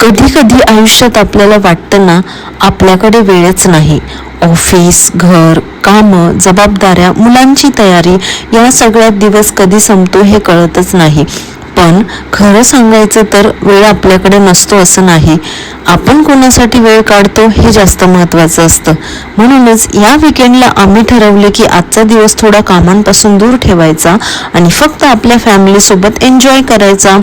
कधी कधी आयुष्यात आपल्याला वाटतं ना, आपल्याकडे वेळच नाही. ऑफिस, घर, कामं, जबाबदाऱ्या, मुलांची तयारी, या सगळ्यात दिवस कधी संपतो हे कळतच नाही. पण खरं सांगायचं तर वेळ आपल्याकडे नसतो असं नाही. आपण कोणासाठी वेळ काढतो हे जास्त महत्त्वाचं असतं. म्हणूनच या विकेंडला आम्ही ठरवले की आजचा दिवस थोडा कामांपासून दूर ठेवायचा आणि फक्त आपल्या फॅमिलीसोबत एन्जॉय करायचा.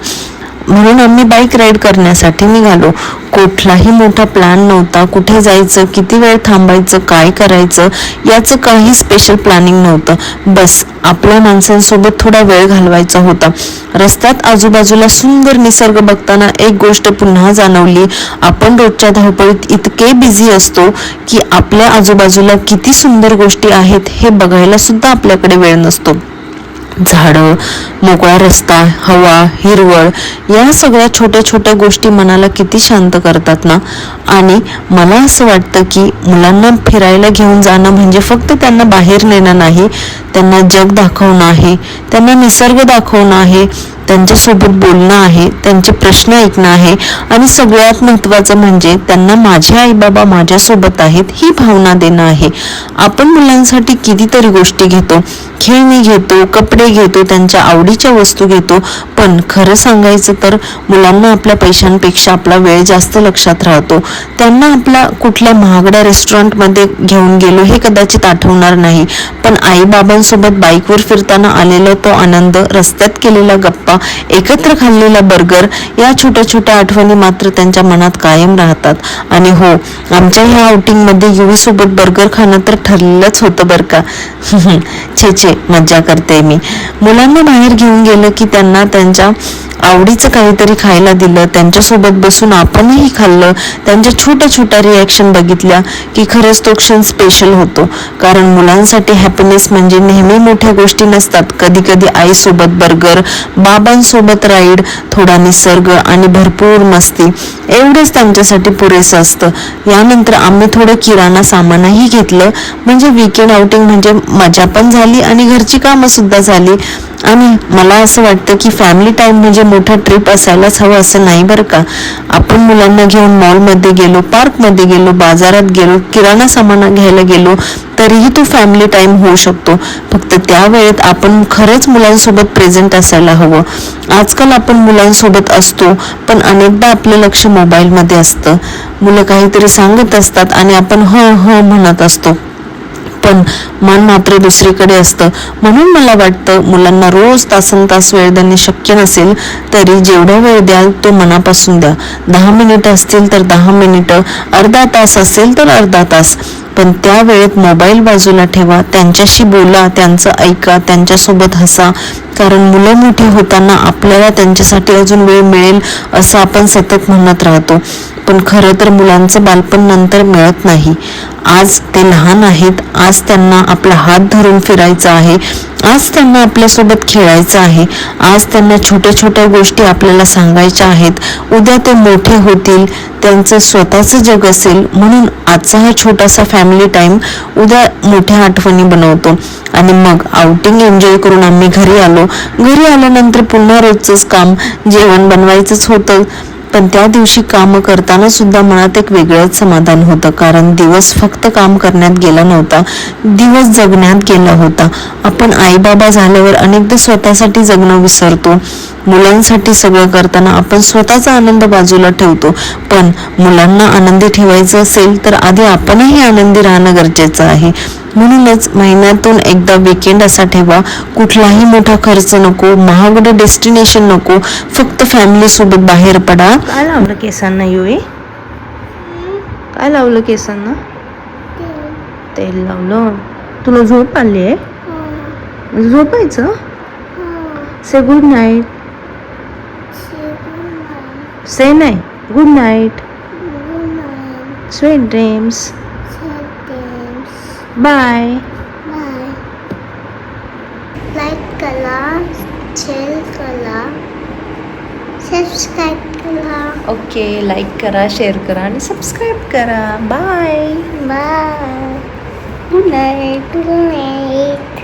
म्हणून आम्ही बाईक राईड करण्यासाठी निघालो. कुठलाही मोठा प्लॅन नव्हता. कुठे जायचं, किती वेळ थांबायचं, काय करायचं याचं काही स्पेशल प्लॅनिंग नव्हतं. बस आपल्या माणसांसोबत थोडा वेळ घालवायचा होता. रस्त्यात आजूबाजूला सुंदर निसर्ग बघताना एक गोष्ट पुन्हा जाणवली. आपण रोजच्या धावपळीत इतके बिझी असतो की आपल्या आजूबाजूला किती सुंदर गोष्टी आहेत हे बघायला सुद्धा आपल्याकडे वेळ नसतो. झाडं, मोकळा रस्ता, हवा, हिरवळ, या सगळ्या छोट्या छोट्या गोष्टी मनाला किती शांत करतात ना. आणि मला असं वाटतं की मुलांना फिरायला घेऊन जाणं म्हणजे फक्त त्यांना बाहेर नेणं नाही, त्यांना जग दाखवणं आहे, त्यांना निसर्ग दाखवणं आहे, त्यांच्यासोबत बोलणं आहे, त्यांचे प्रश्न ऐकणं आहे आणि सगळ्यात महत्त्वाचं म्हणजे त्यांना माझे आई बाबा माझ्यासोबत आहेत ही भावना देणं आहे. आपण मुलांसाठी कितीतरी गोष्टी घेतो, खेळणी घेतो, कपडे घेतो, त्यांच्या आवडीच्या वस्तू घेतो, पण खरं सांगायचं तर मुलांना आपल्या पैशांपेक्षा आपला वेळ जास्त लक्षात राहतो. त्यांना आपल्या कुठल्या महागड्या रेस्टॉरंटमध्ये घेऊन गेलो हे कदाचित आठवणार नाही, पण आई बाबांसोबत बाईकवर फिरताना आलेला तो आनंद, रस्त्यात केलेला गप्पा, एकत्र खाल्लेला बर्गर, या छोट्या छोट्या आठवणी मात्र त्यांच्या मनात कायम राहतात. आणि हो, आमच्या ह्या आउटिंगमध्ये युवी सोबत बर्गर खाणं तर ठरलेलंच होतं बरं का. छे मज्जा करते मी. मुलांना बाहेर घेऊन गेलं की त्यांना त्यांच्या आवडीचं काहीतरी खायला दिलं, त्यांच्यासोबत बसून आपणही खाल्लं, त्यांच्या छोट्या छोट्या रिॲक्शन बघितल्या की खरंच तो क्षण स्पेशल होतो. कारण मुलांसाठी हॅपीनेस म्हणजे नेहमी मोठ्या गोष्टी नसतात. कधी कधी आईसोबत बर्गर, बाबांसोबत राईड, थोडा निसर्ग आणि भरपूर मस्ती, एवढंच त्यांच्यासाठी पुरेसं असतं. यानंतर आम्ही थोडं किराणा सामानही घेतलं. म्हणजे वीकेंड आउटिंग म्हणजे मजा पण झाली आणि घरची कामं सुद्धा झाली. आणि मला असं वाटतं की फॅमिली टाइम म्हणजे मोठा ट्रिप असायलाच हवं असं नाही बरं का. आपण मुलांना घेऊन मॉलमध्ये गेलो, पार्कमध्ये गेलो, बाजारात गेलो, किराणा सामान घ्यायला गेलो तरीही तो फॅमिली टाइम होऊ शकतो. फक्त त्या वेळेत आपण खरंच मुलांसोबत प्रेझेंट असायला हवं. आजकाल आपण मुलांसोबत असतो पण अनेकदा आपलं लक्ष मोबाईलमध्ये असतं. मुलं काहीतरी सांगत असतात आणि आपण ह म्हणत असतो, पण मन मात्र दुसरीकडे असतं. म्हणून मला वाटतं मुलांना रोज तासनतास वेळ देणे शक्य नसेल तरी जेवढा वेळ द्याल तो मनापासून द्या. 10 मिनिटं असतील तर 10 मिनिटं, अर्धा तास असेल तर अर्धा तास, पण त्या वेळेत मोबाईल बाजूला ठेवा, त्यांच्याशी बोला, त्यांचं ऐका, त्यांच्यासोबत हसा. कारण मुलं मोठी होताना आपल्याला त्यांच्यासाठी अजून वेळ मिळेल असं आपण सतत म्हणत राहतो, पण खरं तर मुलांचं बालपण नंतर मिळत नाही. आज ते लहान आहेत, आज त्यांना आपला हात धरून फिरायचं आहे, आज त्यांना आपल्यासोबत खेळायचं आहे, आज त्यांना छोट्या छोट्या गोष्टी आपल्याला सांगायच्या आहेत. उद्या ते मोठे होतील, त्यांचं स्वतःचं जग असेल. म्हणून आजचा हा छोटासा फॅमिली टाइम उद्या मोठ्या आठवणी बनवतो. आणि मग आउटिंग एन्जॉय करून आम्ही घरी आलो. घरी आल्यानंतर पुन्हा रोजचंच काम, जेवण बनवायचंच होतं. पण त्या दिवशी काम करताना सुद्धा मनात एक वेगळंच समाधान होतं. कारण दिवस फक्त काम करण्यात गेला नव्हता, दिवस जगण्यात गेला होता. आपण आई बाबा झाल्यावर अनेकदा स्वतःसाठी जगणं विसरतो. मुलांसाठी सगळं करताना आपण स्वतःचा आनंद बाजूला ठेवतो. पण मुलांना आनंदी ठेवायचं असेल तर आधी आपणही आनंदी राहणं गरजेचं आहे. म्हणूनच महिन्यातून एकदा वीकेंड असा ठेवा. कुठलाही मोठा खर्च नको, महागडं डेस्टिनेशन नको, फक्त फॅमिली सोबत बाहेर पडा. काय लावलं केसांना युवी? काय लावलं केसांना? तेल लावलं. तुला झोप आली आहे? झोपायचं? से गुड नाईट. से नाही, good night. Sweet dreams. Bye. Like करा, शेअर करा, सबस्क्राईब करा. ओके, लाईक करा, शेअर करा आणि सबस्क्राईब करा. Bye. Bye. Good night. Good night.